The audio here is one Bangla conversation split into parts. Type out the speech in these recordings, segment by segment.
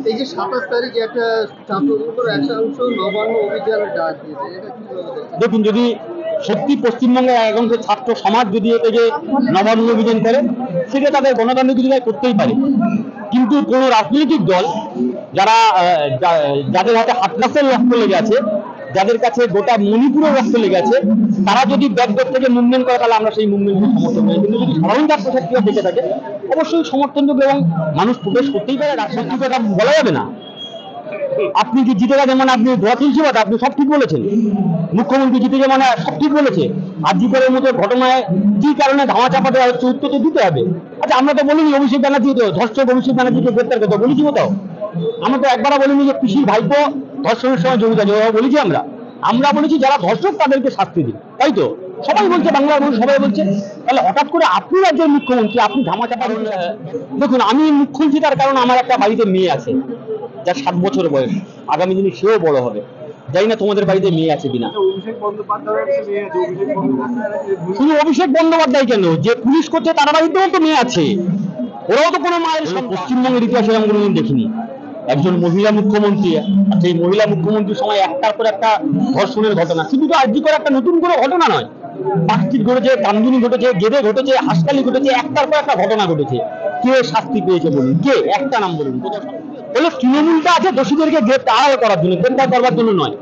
এই যে 27 তারিখে একটা ছাত্রদের একাংশ নবান্ন অভিযানের ডাক দিয়েছে, এটা কিভাবে দেখছেন? দেখুন, যদি সত্যি পশ্চিমবঙ্গের একাংশ ছাত্র সমাজ যদি এটাকে নবান্ন অভিযান করে, সেটা তাদের গণতান্ত্রিক অধিকার করতেই পারে। কিন্তু কোন রাজনৈতিক দল যারা যাদের হাতে হাতনাসের রক্ত লেগে আছে, যাদের কাছে গোটা মণিপুরের রক্ত লেগে আছে, তারা যদি ব্যাকডোর থেকে মুভমেন্ট করে, তাহলে আমরা সেই মুভমেন্টকে সমর্থন করি। কিন্তু যদি সাধারণ ছাত্রছাত্রীরা দেখে থাকে, অবশ্যই সমর্থনযোগ্য, এবং মানুষ প্রবেশ করতেই পারে। রাজনৈতিক কথা বলা যাবে না। আপনি কি জিতে গেছে মানে আপনি ধোয়া তুলছি, আপনি সব ঠিক বলেছেন। মুখ্যমন্ত্রী জিতে গেছে মানে সব ঠিক বলেছে। আজিকরের মতো ঘটনায় কি কারণে ধামা চাপা দেওয়া হচ্ছে, উত্তর তো দিতে হবে। আচ্ছা, আমরা তো বলিনি অভিষেক ব্যানার্জি ধর্ষক অভিষেক ব্যানার্জিকে গ্রেপ্তার করতে, বলেছি কোথাও? আমরা তো একবারও বলিনি যে পিসির ভাইপো ধর্ষণের সময় জড়িত আছে, বলেছি আমরা? আমরা বলেছি যারা ধর্ষক তাদেরকে শাস্তি দিন, তাই তো সবাই বলছে, বাংলার মানুষ সবাই বলছে। তাহলে হঠাৎ করে আপনি রাজ্যের মুখ্যমন্ত্রী, আপনি ধামা চাপা। দেখুন, আমি মুখ খুলছি তার কারণ আমার একটা বাড়িতে মেয়ে আছে, যার 7 বছর বয়স। আগামী দিনে সেও বড় হবে। জানি না তোমাদের বাড়িতে মেয়ে আছে কিনা। শুধু অভিষেক বন্দ্যোপাধ্যায় কেন, যে পুলিশ করছে তার বাড়িতেও তো মেয়ে আছে। ওরাও তো কোনো মায়ের। পশ্চিমবঙ্গের ইতিহাসে আমি কোনোদিন দেখিনি একজন মহিলা মুখ্যমন্ত্রী, সেই মহিলা মুখ্যমন্ত্রীর সময় একটার পর একটা ধর্ষণের ঘটনা। শুধু তো আজকে একটা নতুন কোনো ঘটনা নয়, পাকচিত ঘটেছে, কামদুনি ঘটেছে, গেদে ঘটেছে, হাসকালি ঘটেছে, একটার পর একটা ঘটনা ঘটেছে। কে শাস্তি পেয়েছে বলুন? কে একটা নাম বলুন? বলে তৃণমূলটা আছে দোষীদেরকে গ্রেপ্তার আড়াল করার জন্য, গ্রেপ্তার করবার জন্য নয়।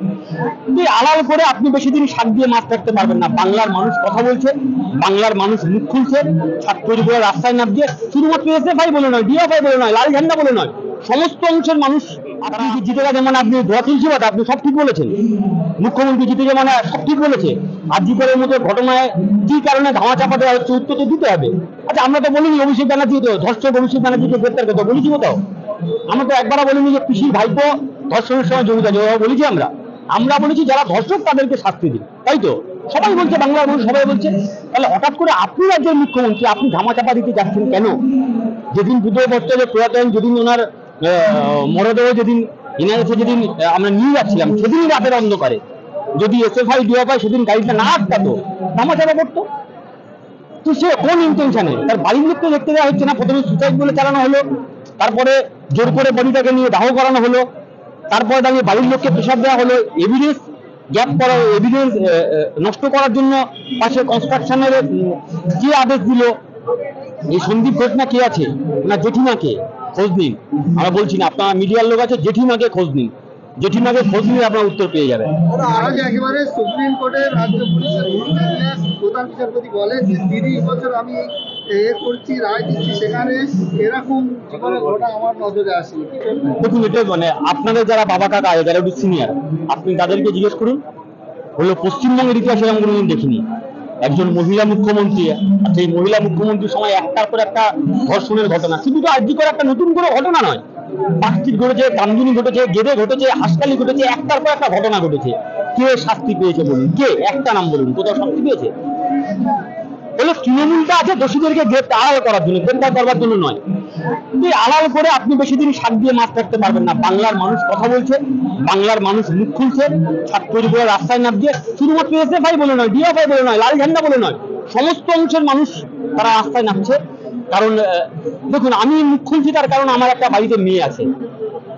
আড়াল করে আপনি বেশি দিন শাক দিয়ে মাছ থাকতে পারবেন না। বাংলার মানুষ কথা বলছে, বাংলার মানুষ মুখ খুলছে। ছাত্রজীবীরা রাস্তায় নামছে, শুধুমাত্র এসএফআই বলে নয়, ডিএফআই বলে নয়, লাল ঝান্ডা বলে নয়, সমস্ত অংশের মানুষ। আপনি কি জিতে গেছে মানে আপনি ধোয়া তুলছি, আপনি সব ঠিক বলেছেন। মুখ্যমন্ত্রী জিতে গেছে মানে সব ঠিক বলেছে। আজিকরের মতো ঘটনায় কি কারণে ধামা চাপা দেওয়া হচ্ছে, উত্তর তো দিতে হবে। আচ্ছা, আমরা তো বলিনি অভিষেক ব্যানার্জি ধর্ষক অভিষেক ব্যানার্জিকে গ্রেপ্তার করতে, বলেছি কোথাও? আমরা তো একবারও বলিনি যে পিসির ভাইপো ধর্ষণের সময় জড়িত আছে, বলেছি আমরা? আমরা বলেছি যারা ধর্ষক তাদেরকে শাস্তি দিন, তাই তো সবাই বলছে, বাংলার মানুষ সবাই বলছে। তাহলে হঠাৎ করে আপনি রাজ্যের মুখ্যমন্ত্রী, আপনি ধামা চাপা দিতে যাচ্ছেন কেন? যেদিন পুজো বছরে প্রয়াতন, যেদিন ওনার মরদেহ যেদিন এনারেছে, যেদিন আমরা নিয়ে যাচ্ছিলাম, সেদিন রাতের অন্ধকারে যদি এসএফআই ডিএফআই সেদিন গাড়িটা না আটকাতো, ধামা চাপা করতো। তো সে কোন ইন্টেনশনে? তার বাড়ির লোককে দেখতে দেওয়া হচ্ছে না। প্রথমে সুসাইড বলে চালানো হলো, তারপরে জোর করে বডিটাকে নিয়ে দাহ করানো হলো, তারপরে দাঁড়িয়ে বাড়ির লোককে প্রেশার দেওয়া হলো, এভিডেন্স গ্যাপ করা, এভিডেন্স নষ্ট করার জন্য পাশে কনস্ট্রাকশনের কে আদেশ দিল? এই সন্দীপ ঘোষ না কে আছে, না জেঠিমাকে খোঁজ নিন। আমরা বলছি না, আপনার মিডিয়ার লোক আছে, জেঠিমাকে খোঁজ নিন। জেঠিমাকে খোঁজ নিয়ে আপনার উত্তর পেয়ে যাবেন। আজ একেবারে সুপ্রিম কোর্টের রাজ্য পুলিশের প্রধান বিচারপতি বলেন যে 30 বছর আমি করছি, রায় দিচ্ছি, সেখানে এরকম জীবনে ঘটা আমার নজরে আসেনি। দেখুন, এটা মানে আপনাদের যারা বাবা কাকা যারা একটু সিনিয়র, আপনি তাদেরকে জিজ্ঞেস করুন। হলো পশ্চিমবঙ্গের ইতিহাসে আমি কোনোদিন দেখিনি একজন মহিলা মুখ্যমন্ত্রী, সেই মহিলা মুখ্যমন্ত্রীর সময় একটার পর একটা ধর্ষণের ঘটনা। শুধু তো আজকে একটা নতুন কোনো ঘটনা নয়, পাকচিত ঘটেছে, কামদুনি ঘটেছে, গেদে ঘটেছে, হাসকালি ঘটেছে, একটার পর একটা ঘটনা ঘটেছে। কে শাস্তি পেয়েছে বলুন? কে একটা নাম বলুন? কোথাও শাস্তি পেয়েছে? বলে তৃণমূলটা আছে দোষীদেরকে গ্রেপ্তার আড়াল করার জন্য, গ্রেপ্তার করবার জন্য নয়। আড়াল করে আপনি বেশি দিন শাক দিয়ে মাছ থাকতে পারবেন না। বাংলার মানুষ কথা বলছে, বাংলার মানুষ মুখ খুলছে। ছাত্রজীবীরা রাস্তায় নামছে, শুধুমাত্র এসএফআই বলে নয়, ডিএফআই বলে নয়, লাল ঝান্ডা বলে নয়, সমস্ত অংশের মানুষ তারা রাস্তায় নামছে। কারণ দেখুন, আমি মুখ খুলছি তার কারণ আমার একটা বাড়িতে মেয়ে আছে,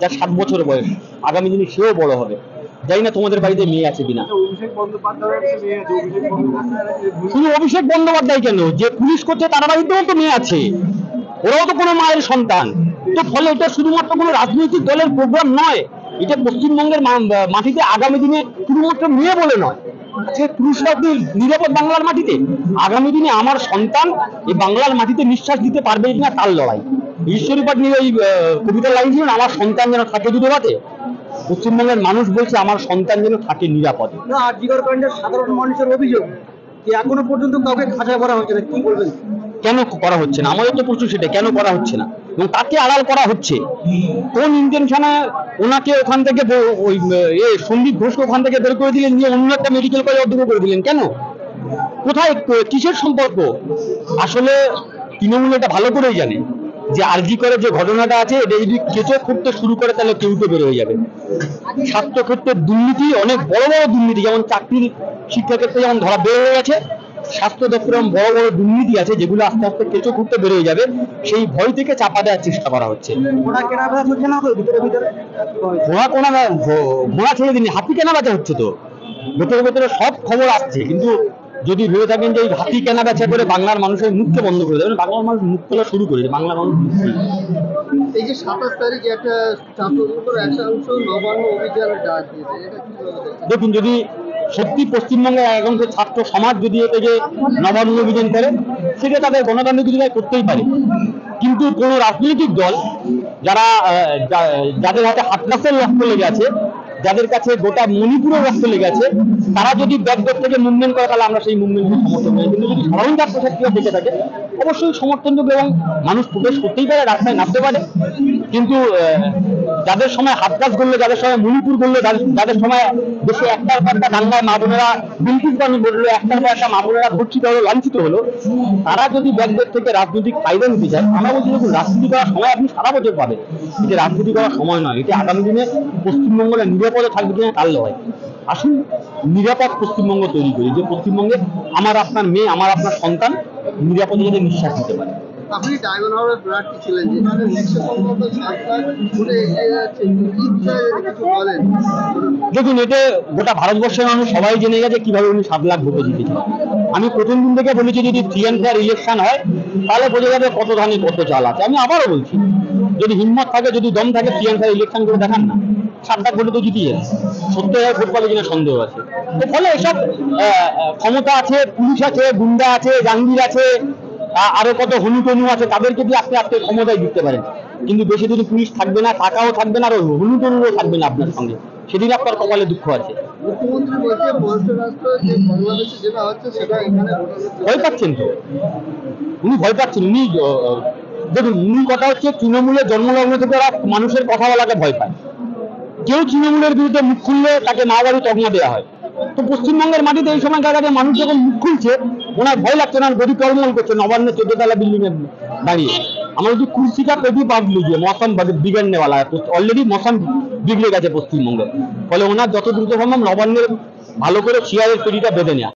যার 7 বছর বয়স। আগামী দিনে সেও বড় হবে। জানি না তোমাদের বাড়িতে মেয়ে আছে কিনা। শুধু অভিষেক বন্দ্যোপাধ্যায় কেন, যে পুলিশ করছে তার বাড়িতেও তো মেয়ে আছে। ওরাও তো কোনো মায়ের সন্তান। তো ফলে এটা শুধুমাত্র কোনো রাজনৈতিক দলের প্রোগ্রাম নয়, এটা পশ্চিমবঙ্গের মাটিতে আগামী দিনে শুধুমাত্র মেয়ে বলে নয়, যে পুরুষরাও কি নিরাপদ বাংলার মাটিতে? আগামী দিনে আমার সন্তান এই বাংলার মাটিতে নিঃশ্বাস দিতে পারবে কিনা তার লড়াই। ঈশ্বরী পাঠ নিয়ে ওই কবিতার লাইন ছিলেন, আমার সন্তান যেন থাকে দুধে। পশ্চিমবঙ্গের মানুষ বলছে আমার সন্তান যেন থাকে নিরাপদে। আজিকর কাণ্ডের সাধারণ মানুষের অভিযোগ যে এখনো পর্যন্ত কাউকে খাঁচায় করা হচ্ছে না, কি বলবেন? কেন করা হচ্ছে না? আমাদের তো প্রশ্ন সেটা, কেন করা হচ্ছে না এবং তাকে আড়াল করা হচ্ছে কোন ইন্টেনশনে? ওনাকে ওখান থেকে ওই সন্দীপ ঘোষকে ওখান থেকে বের করে দিলেন, নিয়ে অন্য একটা মেডিকেল কলেজে অধ্যক্ষ করে দিলেন কেন? কোথায় কিসের সম্পর্ক? আসলে তৃণমূল এটা ভালো করেই জানে যে আরজি করে যে ঘটনাটা আছে, এটা যদি কেঁচো করতে শুরু করে তাহলে কেউ বের হয়ে যাবে। স্বাস্থ্য ক্ষেত্রে দুর্নীতি, অনেক বড় বড় দুর্নীতি, যেমন চাকরির শিক্ষা ক্ষেত্রে যেমন ধরা বের হয়ে গেছে, স্বাস্থ্য দপ্তরে বড় বড় দুর্নীতি আছে যেগুলো আস্তে আস্তে কেঁচো ঘুরতে বেরিয়ে যাবে, সেই ভয় থেকে চাপা দেওয়ার চেষ্টা করা হচ্ছে। ঘোড়া ছেড়ে দিন, হাতি কেনা বেচা হচ্ছে তো, ভেতরে ভেতরে সব খবর আসছে। কিন্তু যদি ভেবে থাকেন যে এই হাতি কেনা বেচা করে বাংলার মানুষের মুখকে বন্ধ করে দেবেন, বাংলার মানুষ মুখ খোলা শুরু করেছে, বাংলার মানুষ এই যে 27 তারিখে একটা ছাত্রদের উপর একাংশ নবান্ন অভিযানের ডাক দিয়েছে, এটা কিভাবে দেখছেন? দেখুন, যদি সত্যি পশ্চিমবঙ্গের একাংশ ছাত্র সমাজ যদি এ থেকে নবান্ন অভিযান করে, সেটা তাদের গণতান্ত্রিক অধিকার করতেই পারে। কিন্তু কোন রাজনৈতিক দল যাদের হাতে হাতনাসের রক্ত লেগে আছে, যাদের কাছে গোটা মণিপুরের রক্ত লেগে আছে, তারা যদি ব্যাকডোর থেকে মুভমেন্ট করে, তাহলে আমরা সেই মুভমেন্টকে সমর্থন করি। কিন্তু যদি সাধারণ ছাত্রছাত্রীরা দেখে থাকে, অবশ্যই সমর্থনযোগ্য, এবং মানুষ প্রবেশ করতেই পারে, রাস্তায় নামতে পারে। কিন্তু যাদের সময় হাতগাছ করলো, যাদের সময় মণিপুর করলো, যাদের সময় দেশে একটার পর একটা দাঙ্গায় মা বোনেরা বিলকুল পানি বললো, একটার পর একটা মা বোনেরা ধর্ষিত হলো, লাঞ্ছিত হলো, তারা যদি ব্যাকডোর থেকে রাজনৈতিক ফায়দা নিতে চায়, আমরা বলছি দেখুন, রাজনীতি করার সময় আপনি সারা বছর পাবেন, এটা রাজনীতি করার সময় নয়। এটা আগামী দিনে পশ্চিমবঙ্গের নিরাপদে থাকবে কিনা তার লড়াই। আসুন নিরাপদ পশ্চিমবঙ্গ তৈরি করি, যে পশ্চিমবঙ্গে আমার আপনার মেয়ে, আমার আপনার সন্তান নিরাপদে যাতে নিঃশ্বাস নিতে পারে। আপনি ডায়মন্ড হারবার প্রার্থী ছিলেন, যেখানে 100 ঘুরে এগিয়ে যাচ্ছে, এই বিষয়ে যদি কিছু বলেন। দেখুন, এতে গোটা ভারতবর্ষের মানুষ সবাই জেনে গেছে কিভাবে উনি 7 লাখ ভোটে জিতেছেন। আমি প্রথম দিন থেকে বলেছি, যদি ফ্রি অ্যান্ড ফেয়ার ইলেকশন হয়, তাহলে বোঝা যাবে কত ধানে কত চাল আছে। আমি আবারও বলছি, যদি হিম্মত থাকে, যদি দম থাকে, ফ্রি অ্যান্ড ফেয়ার ইলেকশন করে দেখান না, 7 লাখ ভোটে তো জিতিয়ে 70,000 ভোট পাবে কিনা সন্দেহ আছে। তো ফলে এসব ক্ষমতা আছে, পুলিশ আছে, গুন্ডা আছে, জাহাঙ্গীর আছে, আরো কত হনুটনু আছে, তাদেরকে দিয়ে আস্তে আস্তে ক্ষমতায় দিতে পারেন। কিন্তু বেশি দিন পুলিশ থাকবে না, টাকাও থাকবে না, আর হনুটনুও থাকবে না আপনার সঙ্গে, সেদিন আপনার কপালে দুঃখ আছে। মুখ্যমন্ত্রী বলছে পররাষ্ট্র যে বাংলাদেশে যেটা হচ্ছে সেটা এখানে ভয় পাচ্ছেন তো, উনি ভয় পাচ্ছেন। উনি দেখুন, মূল কথা হচ্ছে তৃণমূলের জন্মলগ্ন থেকে ওরা মানুষের কথা বলাকে ভয় পায়। কেউ তৃণমূলের বিরুদ্ধে মুখ খুললে তাকে মাওবাড়ি তকমা দেওয়া হয়। তো পশ্চিমবঙ্গের মাটিতে এই সময় জায়গাতে মানুষ যখন মুখ খুলছে, ওনার ভয় লাগছে না, গদি টলমল করছে নবান্ন 14 তলা বিল্ডিং এ দাঁড়িয়ে। আমরা যদি কুর্সিটা পেটি পাক লিজিয়ে মৌসম বিগড়নে वाला है, অলরেডি মৌসম বিগড়ে গেছে পশ্চিমবঙ্গে। ফলে ওনার যত দ্রুত সম্ভব নবান্নের ভালো করে চেয়ারের পেটিটা বেঁধে নেওয়া।